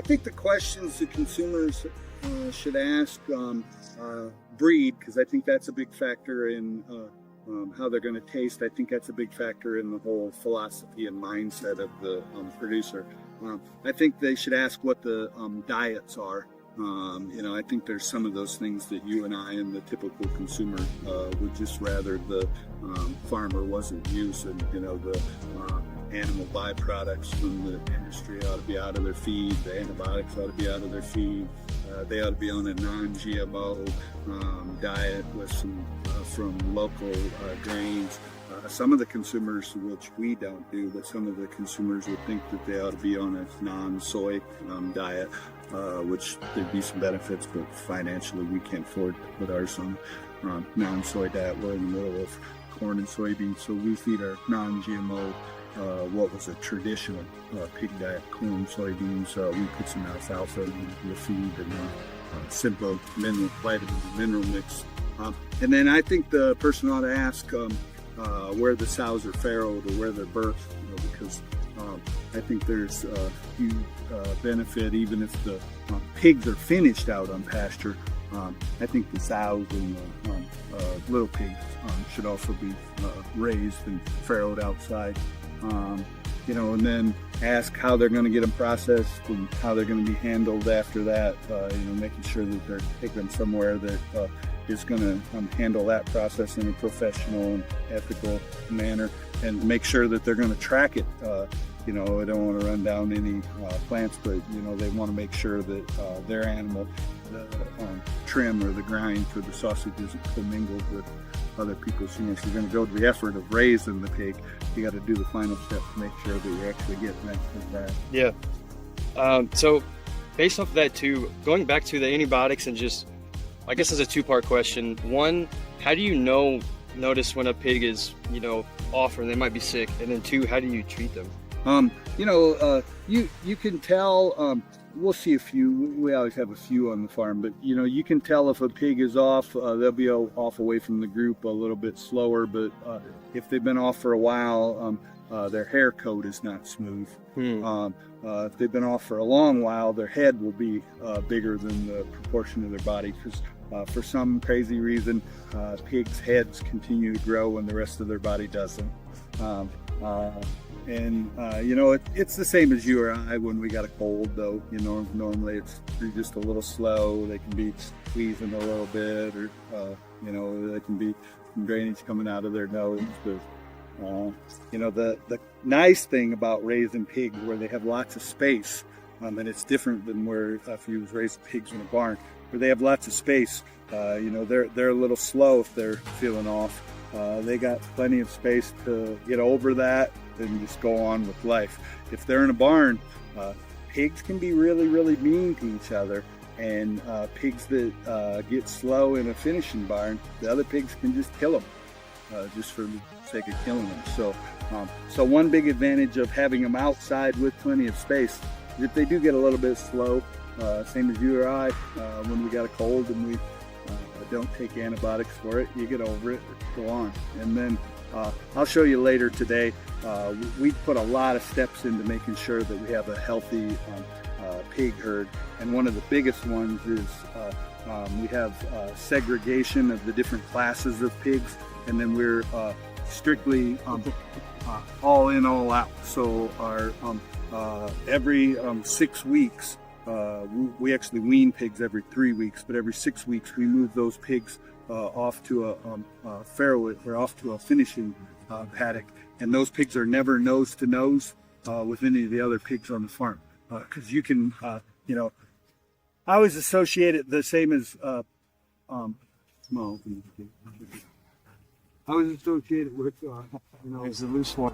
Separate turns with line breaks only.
think the questions that consumers should ask breed, because I think that's a big factor in how they're going to taste. I think that's a big factor in the whole philosophy and mindset of the producer. I think they should ask what the diets are. I think there's some of those things that you and I and the typical consumer would just rather the farmer wasn't using. The animal byproducts from the industry ought to be out of their feed. The antibiotics ought to be out of their feed. They ought to be on a non-GMO diet with some from local grains. Some of the consumers, which we don't do, but some of the consumers would think that they ought to be on a non-soy diet, which there'd be some benefits, but financially we can't afford to put ours on non-soy diet. We're in the middle of corn and soybeans, so we feed our non-GMO what was a traditional pig diet, corn, soybeans. We put some alfalfa in the feed and simple mineral, vitamin and mineral mix. And then I think the person ought to ask where the sows are farrowed or where they're birthed, because I think there's a huge benefit even if the pigs are finished out on pasture. I think the sows and the little pigs should also be raised and farrowed outside. And then ask how they're going to get them processed and how they're going to be handled after that. Making sure that they're taken somewhere that is going to handle that process in a professional and ethical manner, and make sure that they're going to track it. I don't want to run down any plants, but they want to make sure that their animal, the trim or the grind for the sausage isn't commingled with other people's. So you're going to go to the effort of raising the pig. You got to do the final step to make sure that you're actually getting that back.
Yeah. So based off of that too, going back to the antibiotics, and just, I guess it's a two-part question. One, how do you notice when a pig is, off or they might be sick? And then two, how do you treat them?
You can tell. We'll see a few. We always have a few on the farm, but you can tell if a pig is off. They'll be off away from the group a little bit slower, but if they've been off for a while, their hair coat is not smooth. If they've been off for a long while, their head will be bigger than the proportion of their body, because for some crazy reason, pigs' heads continue to grow when the rest of their body doesn't. It's the same as you or I when we got a cold, though. Normally they're just a little slow. They can be squeezing a little bit, or they can be some drainage coming out of their nose. But the nice thing about raising pigs, where they have lots of space, and it's different than where if you raise pigs in a barn, where they have lots of space. They're a little slow if they're feeling off. They got plenty of space to get over that and just go on with life. If they're in a barn, pigs can be really, really mean to each other, and pigs that get slow in a finishing barn, the other pigs can just kill them, just for the sake of killing them. So one big advantage of having them outside with plenty of space is if they do get a little bit slow, same as you or I, when we got a cold and we don't take antibiotics for it, you get over it, go on. And then I'll show you later today, we put a lot of steps into making sure that we have a healthy pig herd. And one of the biggest ones is we have segregation of the different classes of pigs, and then we're strictly all in, all out. So our every 6 weeks, we actually wean pigs every 3 weeks, but every 6 weeks we move those pigs off to a farrow, or off to a finishing paddock, and those pigs are never nose to nose with any of the other pigs on the farm, because you can, I always associate it the same as I always associate it with
There's the loose one.